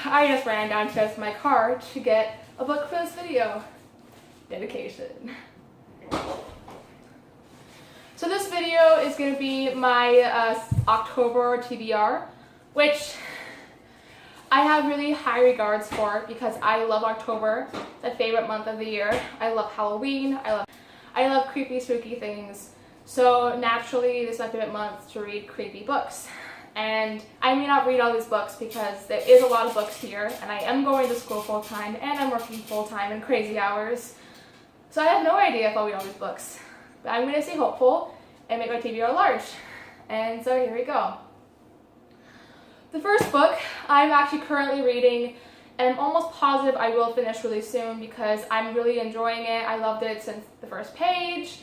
I just ran downstairs to my car to get a book for this video. Dedication. So this video is going to be my October TBR, which I have really high regards for because I love October. It's my favorite month of the year. I love Halloween. I love creepy, spooky things. So naturally, this is my favorite month to read creepy books. And I may not read all these books because there is a lot of books here, and I am going to school full-time, and I'm working full-time in crazy hours. So I have no idea if I'll read all these books. But I'm going to stay hopeful and make my TBR large. And so here we go. The first book I'm actually currently reading, and I'm almost positive I will finish really soon because I'm really enjoying it. I loved it since the first page.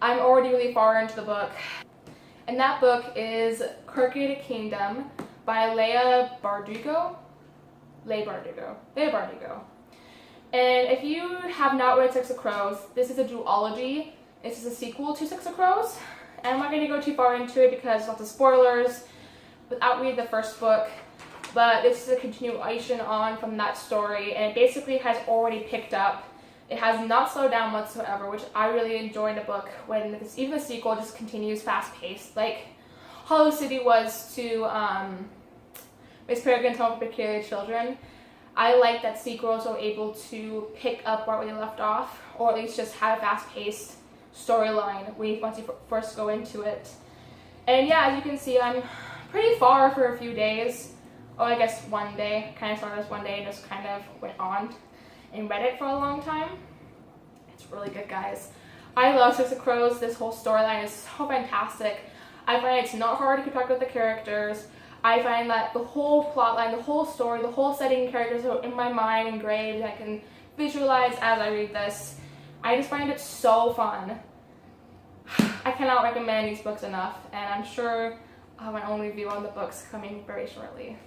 I'm already really far into the book. And that book is Crooked Kingdom by Leigh Bardugo. And if you have not read Six of Crows, this is a duology. This is a sequel to Six of Crows. And I'm not going to go too far into it because lots of spoilers without reading the first book. But this is a continuation on from that story, and it basically has already picked up. It has not slowed down whatsoever, which I really enjoy in a book when even the sequel just continues fast-paced, like Hollow City was to Miss Peregrine's Home for Peculiar Children. I like that sequel so able to pick up where we left off, or at least just have a fast-paced storyline once you first go into it. And yeah, as you can see, I'm pretty far for a few days. Oh, I guess one day. Kind of started this one day and just kind of went on and read it for a long time. It's really good, guys. I love Six of Crows. This whole storyline is so fantastic. I find it's not hard to keep track with the characters. I find that the whole plotline, the whole story, the whole setting and characters are in my mind engraved. I can visualize as I read this. I just find it so fun. I cannot recommend these books enough, and I'm sure I'll have my own review on the books coming very shortly.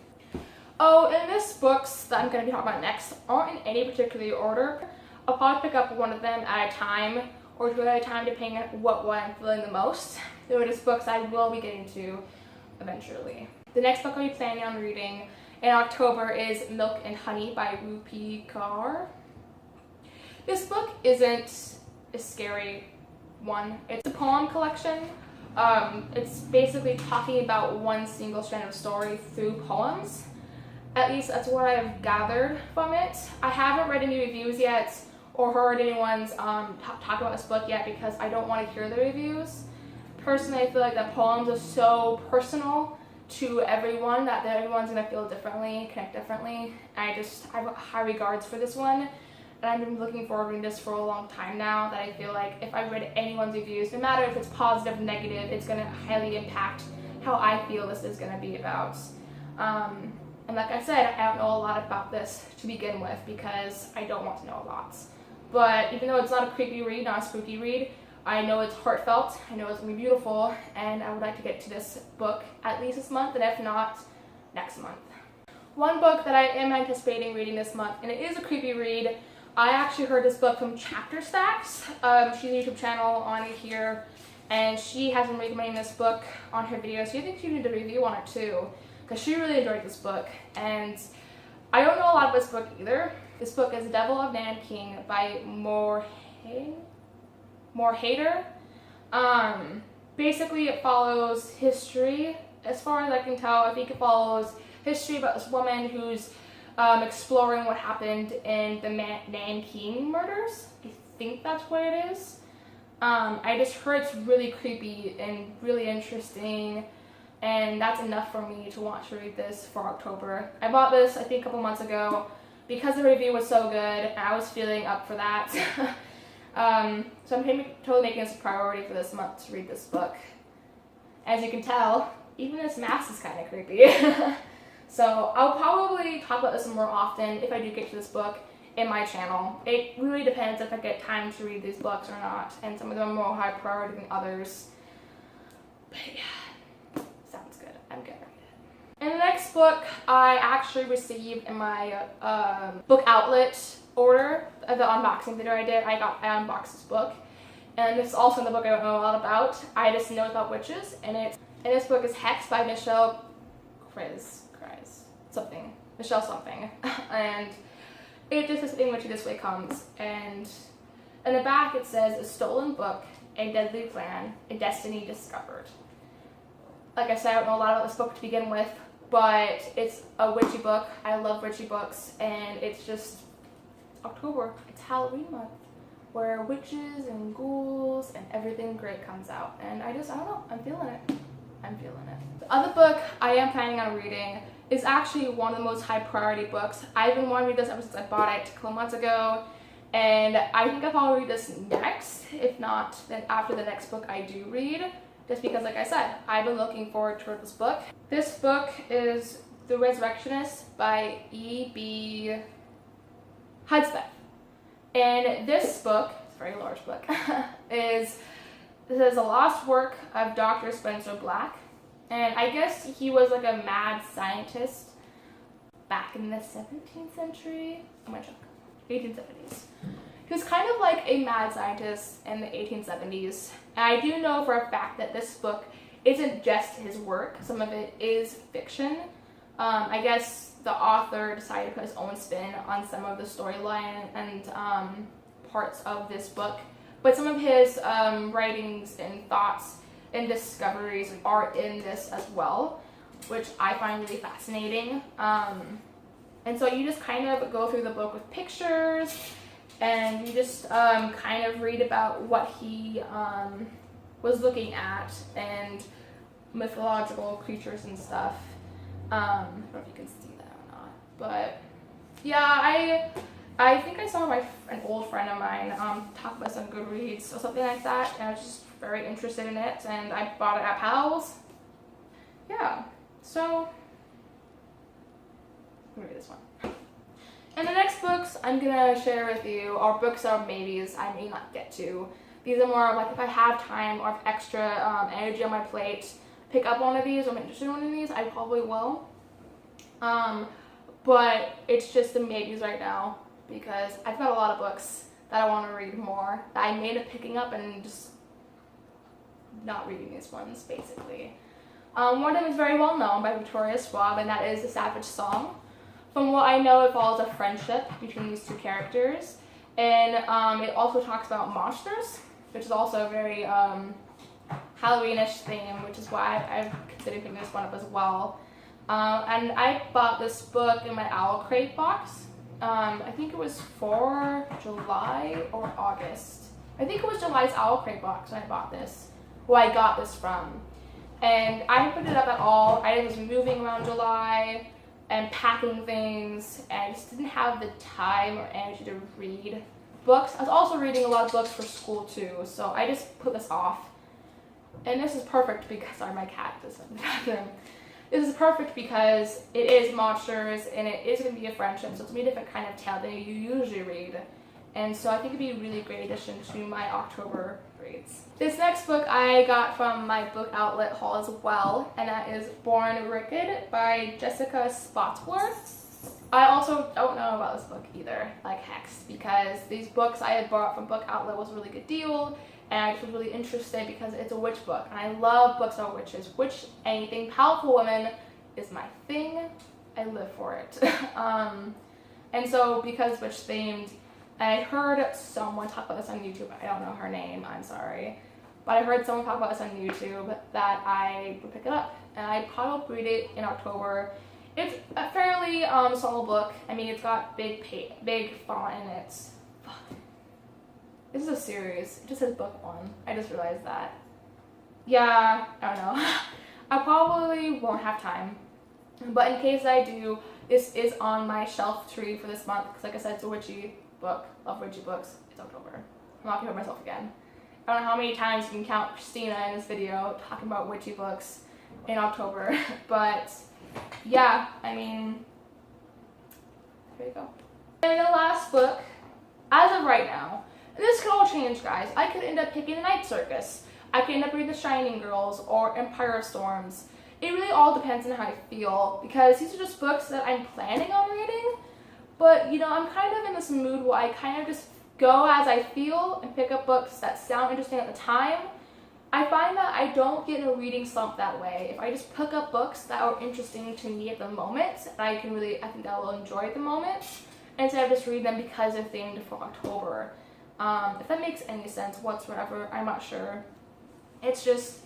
Oh, and these books that I'm going to be talking about next aren't in any particular order. I'll probably pick up one of them at a time, or two at a time, depending on what one I'm feeling the most. There are just books I will be getting to eventually. The next book I'll be planning on reading in October is Milk and Honey by Rupi Kaur. This book isn't a scary one. It's a poem collection. It's basically talking about one single strand of story through poems. At least that's what I've gathered from it. I haven't read any reviews yet or heard anyone's talk about this book yet because I don't want to hear the reviews. Personally, I feel like that poems are so personal to everyone that everyone's going to feel differently, connect differently. I have high regards for this one. And I've been looking forward to this for a long time now, that I feel like if I read anyone's reviews, no matter if it's positive or negative, it's going to highly impact how I feel this is going to be about. And like I said, I don't know a lot about this to begin with because I don't want to know a lot. But even though it's not a creepy read, not a spooky read, I know it's heartfelt, I know it's going to be beautiful, and I would like to get to this book at least this month, and if not, next month. One book that I am anticipating reading this month, and it is a creepy read. I actually heard this book from Chapter Stacks. She's a YouTube channel on here, and she has been recommending this book on her videos. So I think she did a review on it too, because she really enjoyed this book. And I don't know a lot of this book either. This book is The Devil of Nanking by Morhader. Basically, it follows history. As far as I can tell, I think it follows history about this woman who's exploring what happened in the Nanking murders. I think that's what it is. I just heard it's really creepy and really interesting, and that's enough for me to want to read this for October. I bought this, I think, a couple months ago because the review was so good, and I was feeling up for that. So I'm totally making this a priority for this month to read this book. As you can tell, even this mask is kind of creepy. So I'll probably talk about this more often if I do get to this book in my channel. It really depends if I get time to read these books or not, and some of them are more high priority than others. But yeah, sounds good. I'm gonna read it. And the next book I actually received in my book outlet order, the unboxing video I did. I unboxed this book, and this is also the book I don't know a lot about. I just know about witches, and this book is Hex by Michelle Kreis. Something. Michelle something, and it just says in which this way comes, and in the back it says, a stolen book, a deadly plan, a destiny discovered. Like I said, I don't know a lot about this book to begin with, but it's a witchy book. I love witchy books, and it's just October. It's Halloween month, where witches and ghouls and everything great comes out, and I don't know, I'm feeling it. I'm feeling it. The other book I am planning on reading is actually one of the most high priority books. I've been wanting to read this ever since I bought it a couple months ago, and I think I'll probably read this next, if not then after the next book I do read, just because, like I said, I've been looking forward to this book. This book is The Resurrectionist by E.B. Hudspeth. And this book, it's a very large book, this is a lost work of Dr. Spencer Black. And I guess he was like a mad scientist back in the 17th century. I'm gonna check. 1870s. He was kind of like a mad scientist in the 1870s. And I do know for a fact that this book isn't just his work. Some of it is fiction. I guess the author decided to put his own spin on some of the storyline and parts of this book. But some of his writings and thoughts and discoveries are in this as well, which I find really fascinating. And so you just kind of go through the book with pictures, and you just kind of read about what he was looking at, and mythological creatures and stuff. I don't know if you can see that or not, but yeah, I think I saw an old friend of mine talk about some Goodreads or something like that, and I was just very interested in it, and I bought it at Powell's. Yeah, so I'm gonna read this one. And the next books I'm gonna share with you are books that are maybes I may not get to. These are more like if I have time or extra energy on my plate, pick up one of these or I'm interested in one of these, I probably will. But it's just the maybes right now because I've got a lot of books that I want to read more that I may end up picking up and just not reading these ones basically. One of them is very well known by Victoria Schwab, and that is The Savage Song. From what I know, it follows a friendship between these two characters, and it also talks about monsters, which is also a very Halloweenish theme, which is why I've considered picking this one up as well. And I bought this book in my Owl Crate box. I think it was for July or August. I think it was July's Owl Crate box when I bought this, who I got this from. And I didn't pick it up at all. I was moving around July and packing things, and I just didn't have the time or energy to read books. I was also reading a lot of books for school too, so I just put this off. And this is perfect because, sorry, my cat is in the bathroom. This is perfect because it is monsters and it is going to be a friendship, so it's going to be a different kind of tale than you usually read. And so I think it'd be a really great addition to my October reads. This next book I got from my book outlet haul as well, and that is Born Wicked by Jessica Spotsworth. I also don't know about this book either, like Hex, because these books I had bought from book outlet was a really good deal, and I just was really interested because it's a witch book, and I love books about witches. Anything powerful women is my thing. I live for it. And so because witch themed, and I heard someone talk about this on YouTube. I don't know her name, I'm sorry. But I heard someone talk about this on YouTube that I would pick it up. And I'd probably read it in October. It's a fairly small book. I mean, it's got big font in it. Fuck. This is a series. It just says book 1. I just realized that. Yeah, I don't know. I probably won't have time. But in case I do, this is on my shelf tree for this month. Because like I said, it's a witchy book. Love witchy books. It's October. I'm not gonna hurt myself again. I don't know how many times you can count Christina in this video talking about witchy books in October. But yeah, I mean, there you go. And the last book, as of right now, and this could all change, guys. I could end up picking The Night Circus. I could end up reading The Shining Girls or Empire of Storms. It really all depends on how I feel, because these are just books that I'm planning on reading. But, you know, I'm kind of in this mood where I kind of just go as I feel and pick up books that sound interesting at the time. I find that I don't get in a reading slump that way. If I just pick up books that are interesting to me at the moment, I think I will enjoy at the moment, instead of just reading them because they're themed for October. If that makes any sense whatsoever, I'm not sure. It's just,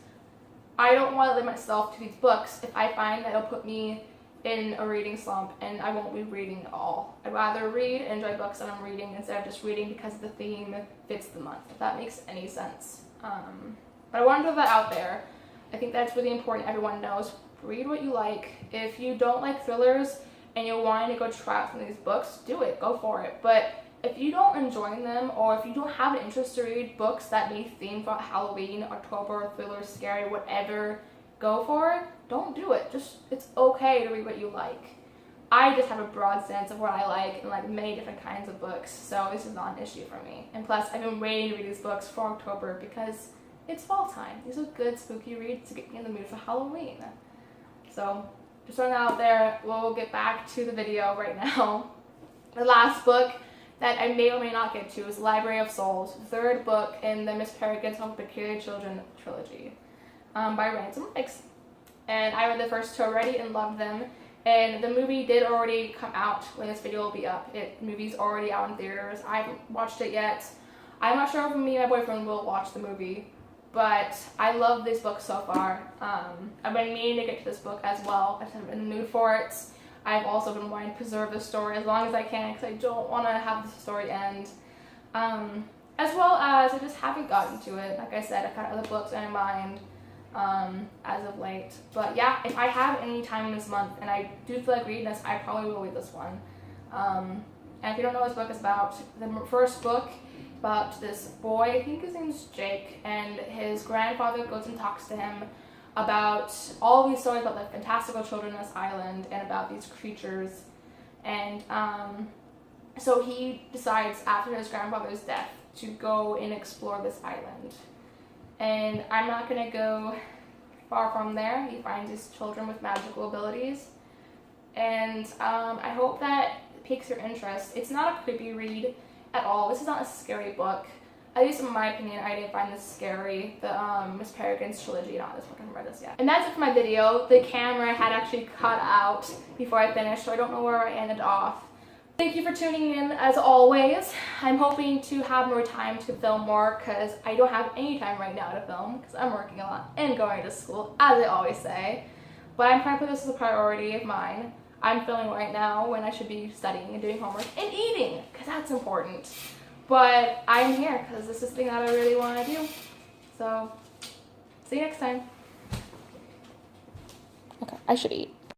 I don't want to limit myself to these books if I find that it'll put me in a reading slump and I won't be reading at all. I'd rather read and enjoy books that I'm reading instead of just reading because the theme fits the month, if that makes any sense. But I want to put that out there. I think that's really important everyone knows. Read what you like. If you don't like thrillers and you're wanting to go try out some of these books, do it, go for it. But if you don't enjoy them, or if you don't have an interest to read books that may theme for Halloween, October, thriller, scary, whatever, go for it. Don't do it. It's okay to read what you like. I just have a broad sense of what I like and like many different kinds of books, so this is not an issue for me. And plus, I've been waiting to read these books for October because it's fall time. These are good spooky reads to get me in the mood for Halloween. So, just throwing that out there. We'll get back to the video right now. The last book that I may or may not get to is Library of Souls, the third book in the Miss Peregrine's Home for Peculiar Children trilogy by Ransom Biggs. And I read the first two already and loved them. And the movie did already come out when this video will be up. The movie's already out in theaters. I haven't watched it yet. I'm not sure if me and my boyfriend will watch the movie, but I love this book so far. I've been meaning to get to this book as well. I've been in the mood for it. I've also been wanting to preserve the story as long as I can because I don't want to have the story end. As well as I just haven't gotten to it. Like I said, I've got other books in mind as of late. But yeah, if I have any time in this month and I do feel like reading this, I probably will read this one. And if you don't know what this book is about, the first book about this boy, I think his name's Jake, and his grandfather goes and talks to him about all these stories about the fantastical children on this island and about these creatures. And so he decides after his grandfather's death to go and explore this island. And I'm not going to go far from there. He finds these children with magical abilities. And I hope that piques your interest. It's not a creepy read at all. This is not a scary book. At least in my opinion, I didn't find this scary. The Miss Peregrine's trilogy, not this book, I haven't read this yet. And that's it for my video. The camera had actually cut out before I finished, so I don't know where I ended off. Thank you for tuning in as always. I'm hoping to have more time to film more because I don't have any time right now to film because I'm working a lot and going to school, as I always say. But I'm trying to put this as a priority of mine. I'm filming right now when I should be studying and doing homework and eating because that's important. But I'm here because this is the thing that I really want to do. So, see you next time. Okay, I should eat.